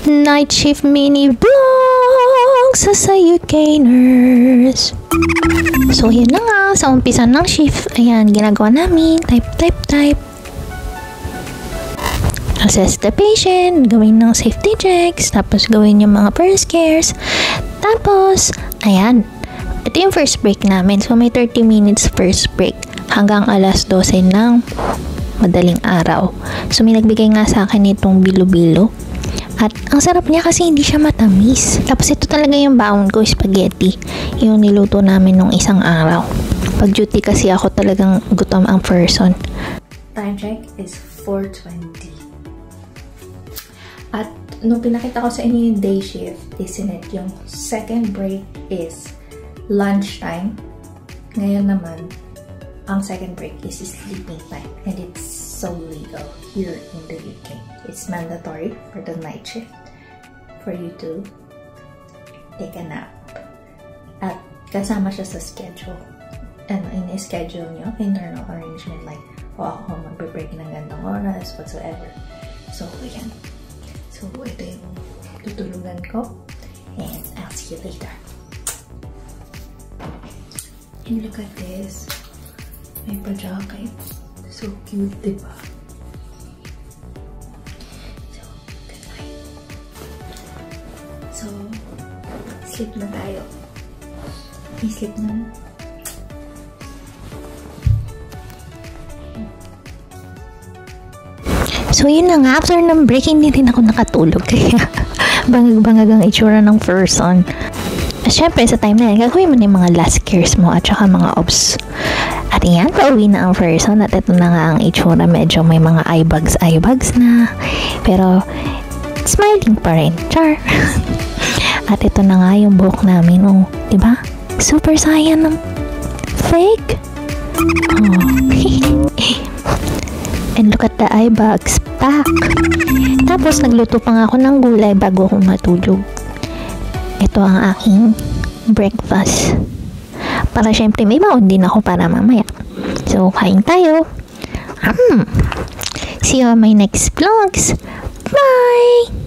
Night shift mini vlog sa Sayut Gainers. So yun na nga, sa umpisa ng shift, ayan, ginagawa namin, type. Assess the patient, gawin ng safety checks, tapos gawin yung mga first cares. Tapos, ayan, ito yung first break namin. So may 30 minutes first break hanggang alas 12 ng madaling araw. So may nagbigay nga sa akin itong bilo-bilo. At ang sarap niya kasi hindi siya matamis. Tapos ito talaga yung baon ko, spaghetti. Yung niluto namin nung isang araw. Pag duty kasi ako talagang gutom ang person. Time check is 4:20. At nung pinakita ko sa inyo yung day shift, isn't it? Yung second break is lunchtime. Ngayon naman, ang second break is sleeping time. And it's so legal here in the UK. It's mandatory for the night shift for you to take a nap. At kasama siya sa schedule. In-schedule nyo, internal arrangement like, ako magbe-break ng gandang oras, whatsoever. So, ayan. So, ito yung tutulugan ko. And I'll see you later. And look at this. May pa-jacket. So cute, diba? So, good night. So, sleep na tayo. I-sleep na. So, yun na nga. After ng break, hindi din ako nakatulog. Kaya, bangag-bangag ang itsura ng person. Siyempre, sa time na yan, gagawin mo na yung mga last cares mo at saka mga obs. At yan, pauwi na ang person. At ito na nga ang itsura. Medyo may mga eye bags na. Pero, smiling pa rin. Char! At ito na nga yung buhok namin. Oh, diba? Super sayang ng fake. Oh. And look at the eye bags pack. Tapos, nagluto pa nga ako ng gulay bago ako matulog. Ito ang aking breakfast. Para syempre may baon din ako para mamaya. So, kain tayo. See you on my next vlogs. Bye!